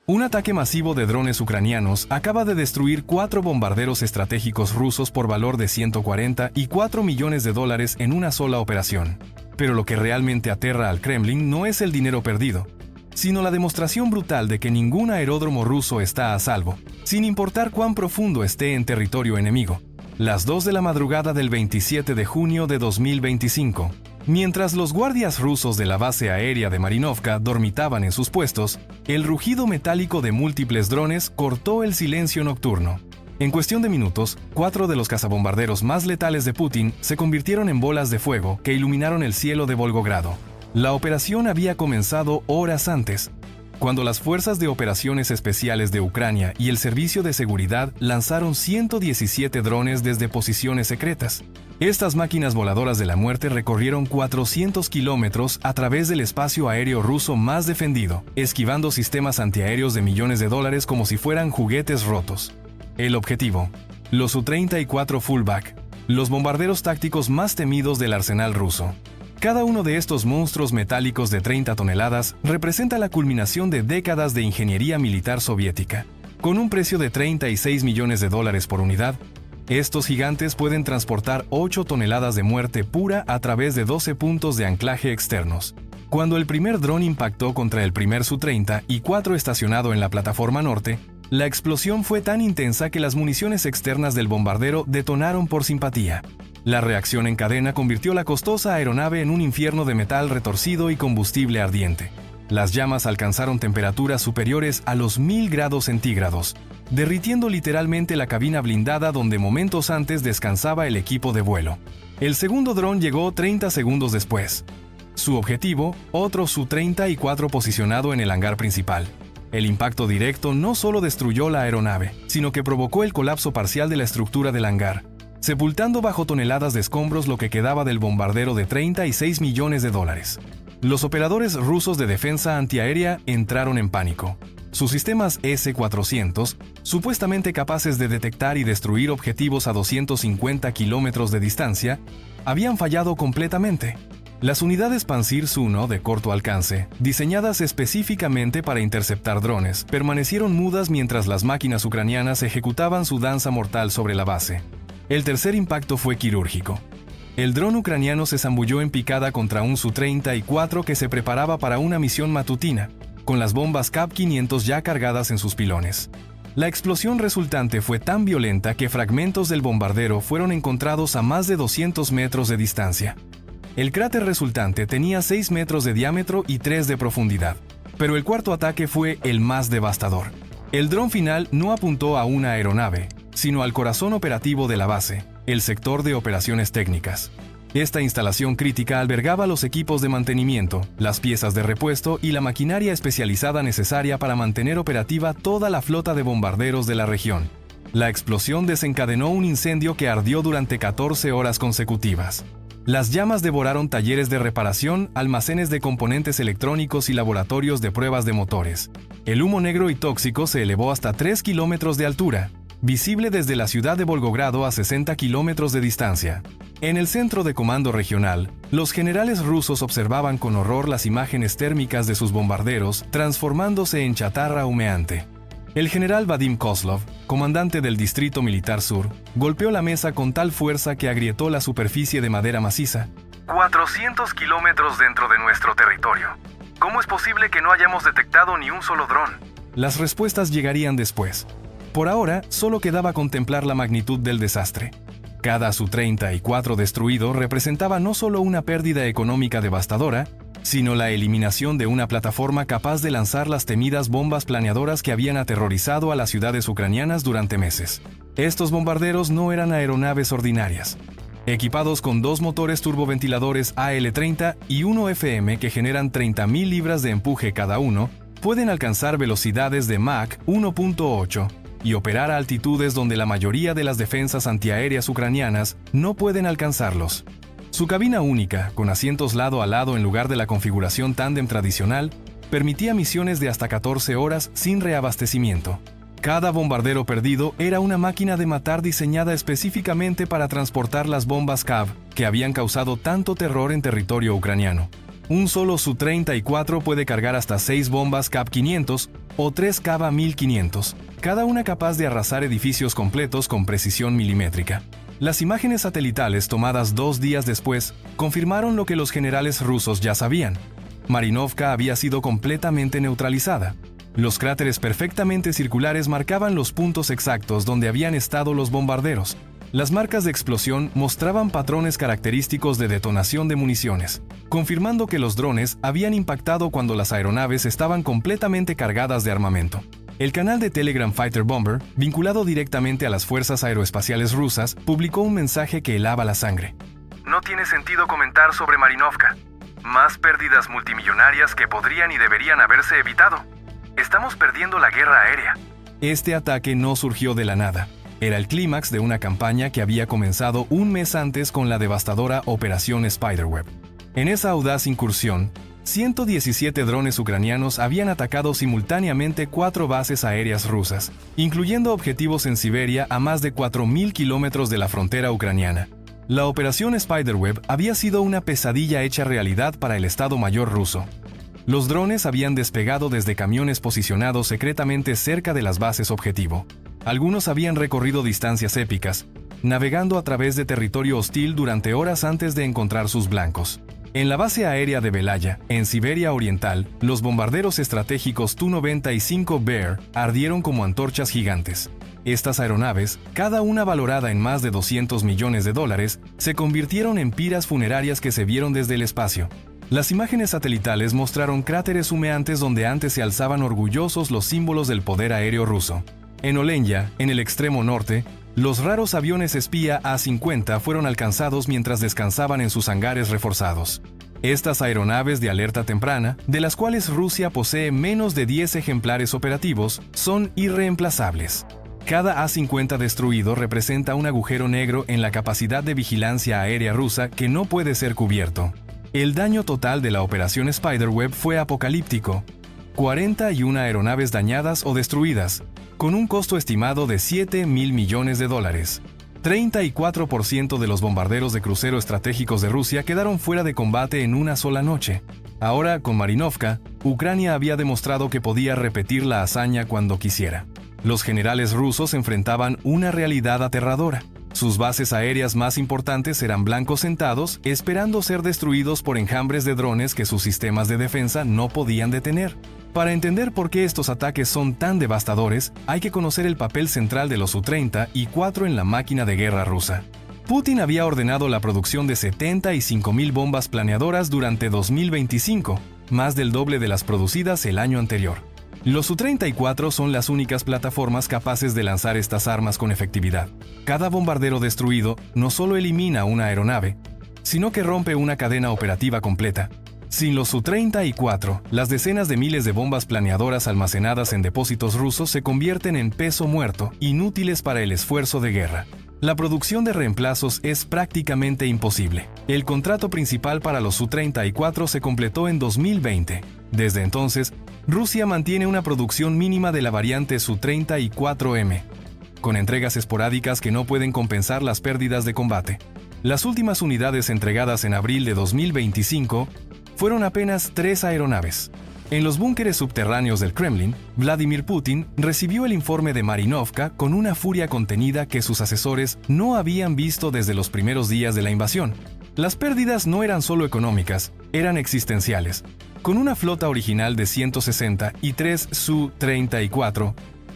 Un ataque masivo de drones ucranianos acaba de destruir 4 bombarderos estratégicos rusos por valor de 144 millones de dólares en una sola operación. Pero lo que realmente aterra al Kremlin no es el dinero perdido, sino la demostración brutal de que ningún aeródromo ruso está a salvo, sin importar cuán profundo esté en territorio enemigo. Las 2 de la madrugada del 27 de junio de 2025. Mientras los guardias rusos de la base aérea de Marinovka dormitaban en sus puestos, el rugido metálico de múltiples drones cortó el silencio nocturno. En cuestión de minutos, 4 de los cazabombarderos más letales de Putin se convirtieron en bolas de fuego que iluminaron el cielo de Volgogrado. La operación había comenzado horas antes, cuando las Fuerzas de Operaciones Especiales de Ucrania y el Servicio de Seguridad lanzaron 117 drones desde posiciones secretas. Estas máquinas voladoras de la muerte recorrieron 400 kilómetros a través del espacio aéreo ruso más defendido, esquivando sistemas antiaéreos de millones de dólares como si fueran juguetes rotos. El objetivo: los Su-34 Fullback, los bombarderos tácticos más temidos del arsenal ruso. Cada uno de estos monstruos metálicos de 30 toneladas representa la culminación de décadas de ingeniería militar soviética. Con un precio de 36 millones de dólares por unidad, estos gigantes pueden transportar 8 toneladas de muerte pura a través de 12 puntos de anclaje externos. Cuando el primer dron impactó contra el primer Su-34 estacionado en la plataforma norte, la explosión fue tan intensa que las municiones externas del bombardero detonaron por simpatía. La reacción en cadena convirtió la costosa aeronave en un infierno de metal retorcido y combustible ardiente. Las llamas alcanzaron temperaturas superiores a los 1000 grados centígrados, derritiendo literalmente la cabina blindada donde momentos antes descansaba el equipo de vuelo. El segundo dron llegó 30 segundos después. Su objetivo, otro Su-34 posicionado en el hangar principal. El impacto directo no solo destruyó la aeronave, sino que provocó el colapso parcial de la estructura del hangar, sepultando bajo toneladas de escombros lo que quedaba del bombardero de 36 millones de dólares. Los operadores rusos de defensa antiaérea entraron en pánico. Sus sistemas S-400, supuestamente capaces de detectar y destruir objetivos a 250 kilómetros de distancia, habían fallado completamente. Las unidades Pantsir-1 de corto alcance, diseñadas específicamente para interceptar drones, permanecieron mudas mientras las máquinas ucranianas ejecutaban su danza mortal sobre la base. El tercer impacto fue quirúrgico. El dron ucraniano se zambulló en picada contra un Su-34 que se preparaba para una misión matutina, con las bombas KAP-500 ya cargadas en sus pilones. La explosión resultante fue tan violenta que fragmentos del bombardero fueron encontrados a más de 200 metros de distancia. El cráter resultante tenía 6 metros de diámetro y 3 de profundidad, pero el cuarto ataque fue el más devastador. El dron final no apuntó a una aeronave, sino al corazón operativo de la base, el sector de operaciones técnicas. Esta instalación crítica albergaba los equipos de mantenimiento, las piezas de repuesto y la maquinaria especializada necesaria para mantener operativa toda la flota de bombarderos de la región. La explosión desencadenó un incendio que ardió durante 14 horas consecutivas. Las llamas devoraron talleres de reparación, almacenes de componentes electrónicos y laboratorios de pruebas de motores. El humo negro y tóxico se elevó hasta 3 kilómetros de altura, visible desde la ciudad de Volgogrado a 60 kilómetros de distancia. En el centro de comando regional, los generales rusos observaban con horror las imágenes térmicas de sus bombarderos transformándose en chatarra humeante. El general Vadim Kozlov, comandante del Distrito Militar Sur, golpeó la mesa con tal fuerza que agrietó la superficie de madera maciza. 400 kilómetros dentro de nuestro territorio. ¿Cómo es posible que no hayamos detectado ni un solo dron? Las respuestas llegarían después. Por ahora, solo quedaba contemplar la magnitud del desastre. Cada Su-34 destruido representaba no solo una pérdida económica devastadora, sino la eliminación de una plataforma capaz de lanzar las temidas bombas planeadoras que habían aterrorizado a las ciudades ucranianas durante meses. Estos bombarderos no eran aeronaves ordinarias. Equipados con 2 motores turboventiladores AL-30 y uno FM que generan 30.000 libras de empuje cada uno, pueden alcanzar velocidades de Mach 1.8 y operar a altitudes donde la mayoría de las defensas antiaéreas ucranianas no pueden alcanzarlos. Su cabina única, con asientos lado a lado en lugar de la configuración tándem tradicional, permitía misiones de hasta 14 horas sin reabastecimiento. Cada bombardero perdido era una máquina de matar diseñada específicamente para transportar las bombas KAV, que habían causado tanto terror en territorio ucraniano. Un solo Su-34 puede cargar hasta 6 bombas KAP-500 o 3 KAVA-1500, cada una capaz de arrasar edificios completos con precisión milimétrica. Las imágenes satelitales tomadas 2 días después confirmaron lo que los generales rusos ya sabían. Marinovka había sido completamente neutralizada. Los cráteres perfectamente circulares marcaban los puntos exactos donde habían estado los bombarderos. Las marcas de explosión mostraban patrones característicos de detonación de municiones, confirmando que los drones habían impactado cuando las aeronaves estaban completamente cargadas de armamento. El canal de Telegram Fighter Bomber, vinculado directamente a las fuerzas aeroespaciales rusas, publicó un mensaje que helaba la sangre. No tiene sentido comentar sobre Marinovka. Más pérdidas multimillonarias que podrían y deberían haberse evitado. Estamos perdiendo la guerra aérea. Este ataque no surgió de la nada. Era el clímax de una campaña que había comenzado un mes antes con la devastadora Operación Spiderweb. En esa audaz incursión, 117 drones ucranianos habían atacado simultáneamente 4 bases aéreas rusas, incluyendo objetivos en Siberia a más de 4.000 kilómetros de la frontera ucraniana. La Operación Spiderweb había sido una pesadilla hecha realidad para el Estado Mayor ruso. Los drones habían despegado desde camiones posicionados secretamente cerca de las bases objetivo. Algunos habían recorrido distancias épicas, navegando a través de territorio hostil durante horas antes de encontrar sus blancos. En la base aérea de Belaya, en Siberia Oriental, los bombarderos estratégicos Tu-95 Bear ardieron como antorchas gigantes. Estas aeronaves, cada una valorada en más de $200 millones, se convirtieron en piras funerarias que se vieron desde el espacio. Las imágenes satelitales mostraron cráteres humeantes donde antes se alzaban orgullosos los símbolos del poder aéreo ruso. En Olenya, en el extremo norte, los raros aviones espía A-50 fueron alcanzados mientras descansaban en sus hangares reforzados. Estas aeronaves de alerta temprana, de las cuales Rusia posee menos de 10 ejemplares operativos, son irreemplazables. Cada A-50 destruido representa un agujero negro en la capacidad de vigilancia aérea rusa que no puede ser cubierto. El daño total de la Operación Spiderweb fue apocalíptico. 41 aeronaves dañadas o destruidas, con un costo estimado de $7.000 millones. 34% de los bombarderos de crucero estratégicos de Rusia quedaron fuera de combate en una sola noche. Ahora, con Marinovka, Ucrania había demostrado que podía repetir la hazaña cuando quisiera. Los generales rusos enfrentaban una realidad aterradora. Sus bases aéreas más importantes eran blancos sentados, esperando ser destruidos por enjambres de drones que sus sistemas de defensa no podían detener. Para entender por qué estos ataques son tan devastadores, hay que conocer el papel central de los Su-34 en la máquina de guerra rusa. Putin había ordenado la producción de 75.000 bombas planeadoras durante 2025, más del doble de las producidas el año anterior. Los Su-34 son las únicas plataformas capaces de lanzar estas armas con efectividad. Cada bombardero destruido no solo elimina una aeronave, sino que rompe una cadena operativa completa. Sin los Su-34, las decenas de miles de bombas planeadoras almacenadas en depósitos rusos se convierten en peso muerto, inútiles para el esfuerzo de guerra. La producción de reemplazos es prácticamente imposible. El contrato principal para los Su-34 se completó en 2020. Desde entonces, Rusia mantiene una producción mínima de la variante Su-34M, con entregas esporádicas que no pueden compensar las pérdidas de combate. Las últimas unidades entregadas en abril de 2025 fueron apenas 3 aeronaves. En los búnkeres subterráneos del Kremlin, Vladimir Putin recibió el informe de Marinovka con una furia contenida que sus asesores no habían visto desde los primeros días de la invasión. Las pérdidas no eran solo económicas, eran existenciales. Con una flota original de 160 y 3 Su-34,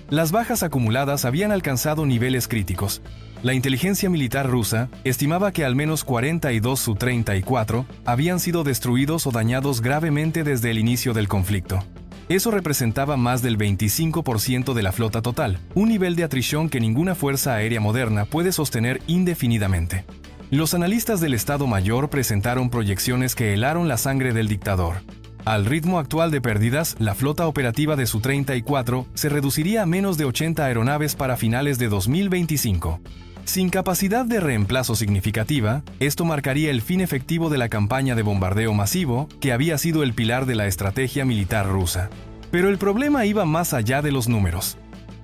las bajas acumuladas habían alcanzado niveles críticos. La inteligencia militar rusa estimaba que al menos 42 Su-34 habían sido destruidos o dañados gravemente desde el inicio del conflicto. Eso representaba más del 25% de la flota total, un nivel de atrición que ninguna fuerza aérea moderna puede sostener indefinidamente. Los analistas del Estado Mayor presentaron proyecciones que helaron la sangre del dictador. Al ritmo actual de pérdidas, la flota operativa de Su-34 se reduciría a menos de 80 aeronaves para finales de 2025. Sin capacidad de reemplazo significativa, esto marcaría el fin efectivo de la campaña de bombardeo masivo que había sido el pilar de la estrategia militar rusa. Pero el problema iba más allá de los números.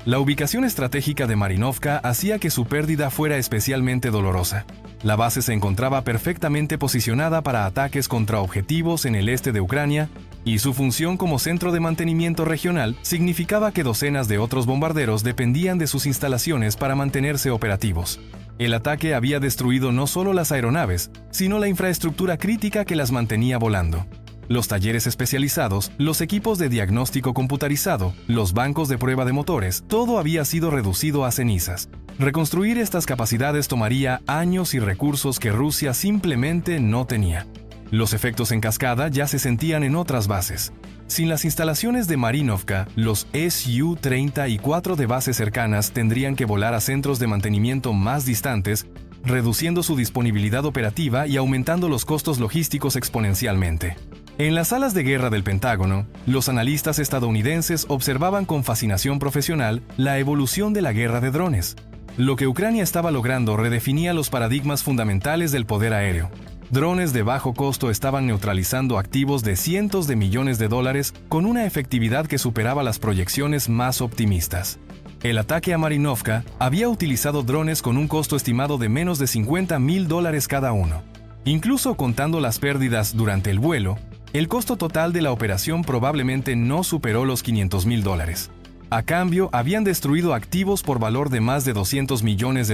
La ubicación estratégica de Marinovka hacía que su pérdida fuera especialmente dolorosa. La base se encontraba perfectamente posicionada para ataques contra objetivos en el este de Ucrania, y su función como centro de mantenimiento regional significaba que docenas de otros bombarderos dependían de sus instalaciones para mantenerse operativos. El ataque había destruido no solo las aeronaves, sino la infraestructura crítica que las mantenía volando. Los talleres especializados, los equipos de diagnóstico computarizado, los bancos de prueba de motores, todo había sido reducido a cenizas. Reconstruir estas capacidades tomaría años y recursos que Rusia simplemente no tenía. Los efectos en cascada ya se sentían en otras bases. Sin las instalaciones de Marinovka, los Su-30 y 4 de bases cercanas tendrían que volar a centros de mantenimiento más distantes, reduciendo su disponibilidad operativa y aumentando los costos logísticos exponencialmente. En las salas de guerra del Pentágono, los analistas estadounidenses observaban con fascinación profesional la evolución de la guerra de drones. Lo que Ucrania estaba logrando redefinía los paradigmas fundamentales del poder aéreo. Drones de bajo costo estaban neutralizando activos de cientos de millones de dólares con una efectividad que superaba las proyecciones más optimistas. El ataque a Marinovka había utilizado drones con un costo estimado de menos de $50,000 cada uno. Incluso contando las pérdidas durante el vuelo, el costo total de la operación probablemente no superó los $500,000. A cambio, habían destruido activos por valor de más de $200 millones,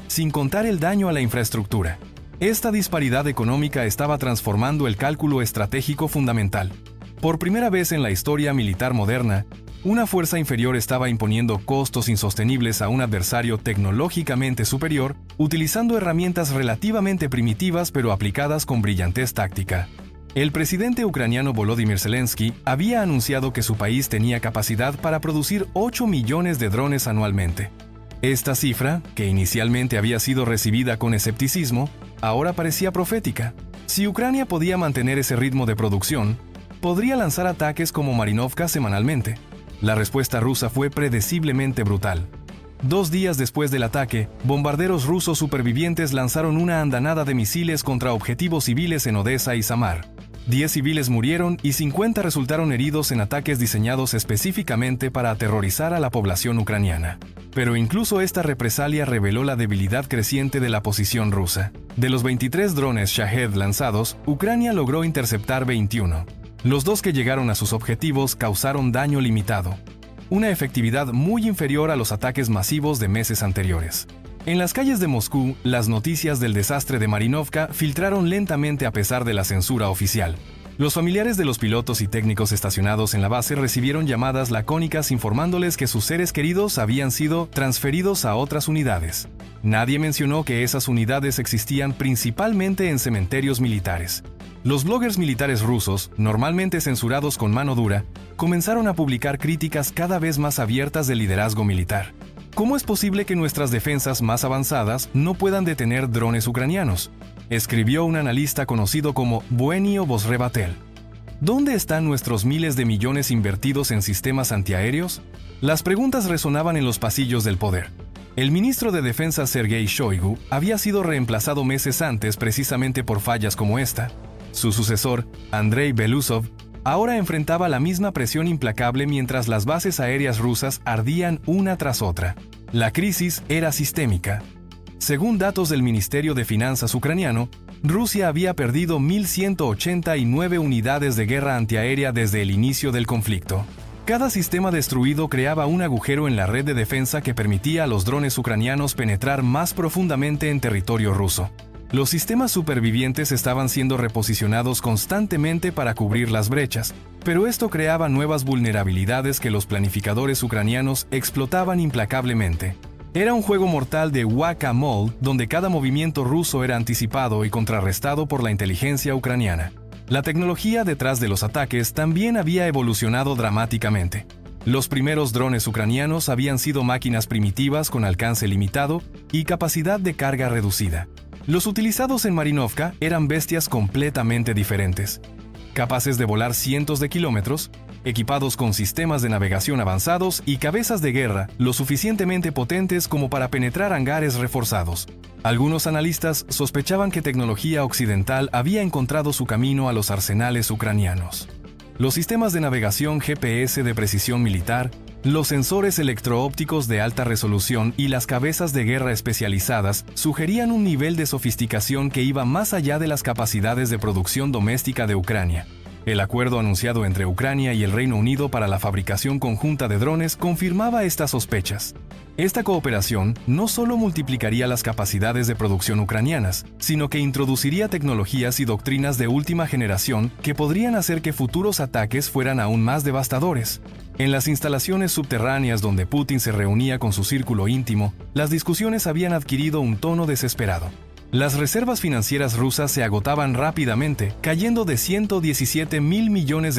sin contar el daño a la infraestructura. Esta disparidad económica estaba transformando el cálculo estratégico fundamental. Por primera vez en la historia militar moderna, una fuerza inferior estaba imponiendo costos insostenibles a un adversario tecnológicamente superior, utilizando herramientas relativamente primitivas pero aplicadas con brillantez táctica. El presidente ucraniano Volodymyr Zelensky había anunciado que su país tenía capacidad para producir 8 millones de drones anualmente. Esta cifra, que inicialmente había sido recibida con escepticismo, ahora parecía profética. Si Ucrania podía mantener ese ritmo de producción, podría lanzar ataques como Marinovka semanalmente. La respuesta rusa fue predeciblemente brutal. 2 días después del ataque, bombarderos rusos supervivientes lanzaron una andanada de misiles contra objetivos civiles en Odessa y Samar. 10 civiles murieron y 50 resultaron heridos en ataques diseñados específicamente para aterrorizar a la población ucraniana. Pero incluso esta represalia reveló la debilidad creciente de la posición rusa. De los 23 drones Shahed lanzados, Ucrania logró interceptar 21. Los 2 que llegaron a sus objetivos causaron daño limitado, una efectividad muy inferior a los ataques masivos de meses anteriores. En las calles de Moscú, las noticias del desastre de Marinovka filtraron lentamente a pesar de la censura oficial. Los familiares de los pilotos y técnicos estacionados en la base recibieron llamadas lacónicas informándoles que sus seres queridos habían sido transferidos a otras unidades. Nadie mencionó que esas unidades existían principalmente en cementerios militares. Los bloggers militares rusos, normalmente censurados con mano dura, comenzaron a publicar críticas cada vez más abiertas del liderazgo militar. ¿Cómo es posible que nuestras defensas más avanzadas no puedan detener drones ucranianos?, escribió un analista conocido como Buenio Vozrebatel. ¿Dónde están nuestros miles de millones invertidos en sistemas antiaéreos? Las preguntas resonaban en los pasillos del poder. El ministro de Defensa Sergei Shoigu había sido reemplazado meses antes precisamente por fallas como esta. Su sucesor, Andrei Belousov, ahora enfrentaba la misma presión implacable mientras las bases aéreas rusas ardían una tras otra. La crisis era sistémica. Según datos del Ministerio de Finanzas ucraniano, Rusia había perdido 1.189 unidades de guerra antiaérea desde el inicio del conflicto. Cada sistema destruido creaba un agujero en la red de defensa que permitía a los drones ucranianos penetrar más profundamente en territorio ruso. Los sistemas supervivientes estaban siendo reposicionados constantemente para cubrir las brechas, pero esto creaba nuevas vulnerabilidades que los planificadores ucranianos explotaban implacablemente. Era un juego mortal de whack-a-mole donde cada movimiento ruso era anticipado y contrarrestado por la inteligencia ucraniana. La tecnología detrás de los ataques también había evolucionado dramáticamente. Los primeros drones ucranianos habían sido máquinas primitivas con alcance limitado y capacidad de carga reducida. Los utilizados en Marinovka eran bestias completamente diferentes, capaces de volar cientos de kilómetros, equipados con sistemas de navegación avanzados y cabezas de guerra lo suficientemente potentes como para penetrar hangares reforzados. Algunos analistas sospechaban que tecnología occidental había encontrado su camino a los arsenales ucranianos. Los sistemas de navegación GPS de precisión militar, Los sensores electro-ópticos de alta resolución y las cabezas de guerra especializadas sugerían un nivel de sofisticación que iba más allá de las capacidades de producción doméstica de Ucrania. El acuerdo anunciado entre Ucrania y el Reino Unido para la fabricación conjunta de drones confirmaba estas sospechas. Esta cooperación no solo multiplicaría las capacidades de producción ucranianas, sino que introduciría tecnologías y doctrinas de última generación que podrían hacer que futuros ataques fueran aún más devastadores. En las instalaciones subterráneas donde Putin se reunía con su círculo íntimo, las discusiones habían adquirido un tono desesperado. Las reservas financieras rusas se agotaban rápidamente, cayendo de $117 mil millones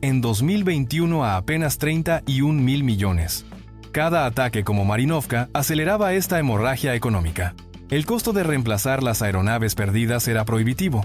en 2021 a apenas $31 mil millones. Cada ataque como Marinovka aceleraba esta hemorragia económica. El costo de reemplazar las aeronaves perdidas era prohibitivo,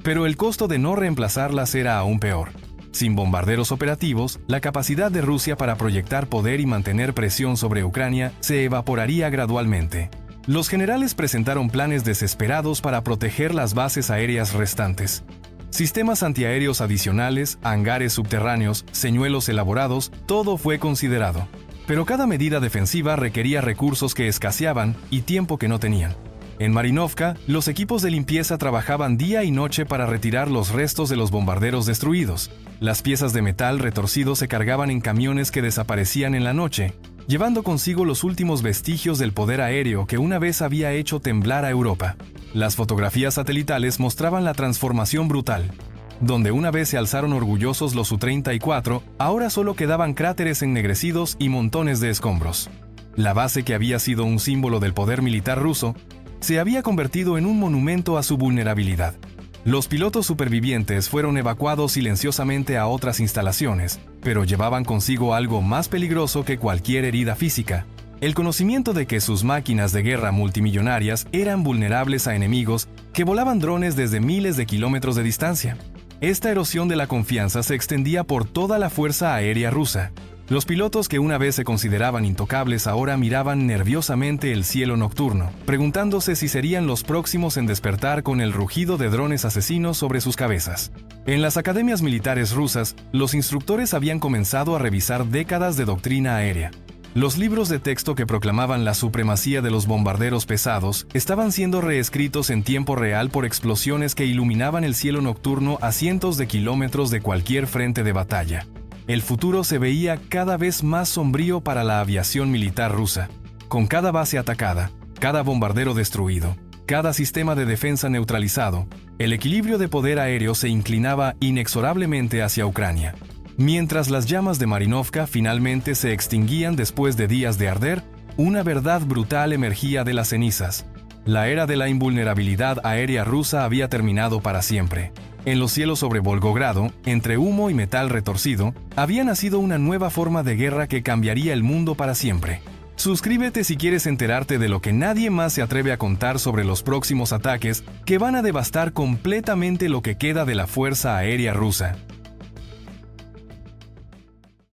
pero el costo de no reemplazarlas era aún peor. Sin bombarderos operativos, la capacidad de Rusia para proyectar poder y mantener presión sobre Ucrania se evaporaría gradualmente. Los generales presentaron planes desesperados para proteger las bases aéreas restantes. Sistemas antiaéreos adicionales, hangares subterráneos, señuelos elaborados, todo fue considerado. Pero cada medida defensiva requería recursos que escaseaban y tiempo que no tenían. En Marinovka, los equipos de limpieza trabajaban día y noche para retirar los restos de los bombarderos destruidos. Las piezas de metal retorcido se cargaban en camiones que desaparecían en la noche, llevando consigo los últimos vestigios del poder aéreo que una vez había hecho temblar a Europa. Las fotografías satelitales mostraban la transformación brutal. Donde una vez se alzaron orgullosos los Su-34, ahora solo quedaban cráteres ennegrecidos y montones de escombros. La base que había sido un símbolo del poder militar ruso, se había convertido en un monumento a su vulnerabilidad. Los pilotos supervivientes fueron evacuados silenciosamente a otras instalaciones, pero llevaban consigo algo más peligroso que cualquier herida física: el conocimiento de que sus máquinas de guerra multimillonarias eran vulnerables a enemigos que volaban drones desde miles de kilómetros de distancia. Esta erosión de la confianza se extendía por toda la fuerza aérea rusa. Los pilotos que una vez se consideraban intocables ahora miraban nerviosamente el cielo nocturno, preguntándose si serían los próximos en despertar con el rugido de drones asesinos sobre sus cabezas. En las academias militares rusas, los instructores habían comenzado a revisar décadas de doctrina aérea. Los libros de texto que proclamaban la supremacía de los bombarderos pesados estaban siendo reescritos en tiempo real por explosiones que iluminaban el cielo nocturno a cientos de kilómetros de cualquier frente de batalla. El futuro se veía cada vez más sombrío para la aviación militar rusa. Con cada base atacada, cada bombardero destruido, cada sistema de defensa neutralizado, el equilibrio de poder aéreo se inclinaba inexorablemente hacia Ucrania. Mientras las llamas de Marinovka finalmente se extinguían después de días de arder, una verdad brutal emergía de las cenizas. La era de la invulnerabilidad aérea rusa había terminado para siempre. En los cielos sobre Volgogrado, entre humo y metal retorcido, había nacido una nueva forma de guerra que cambiaría el mundo para siempre. Suscríbete si quieres enterarte de lo que nadie más se atreve a contar sobre los próximos ataques que van a devastar completamente lo que queda de la Fuerza Aérea Rusa.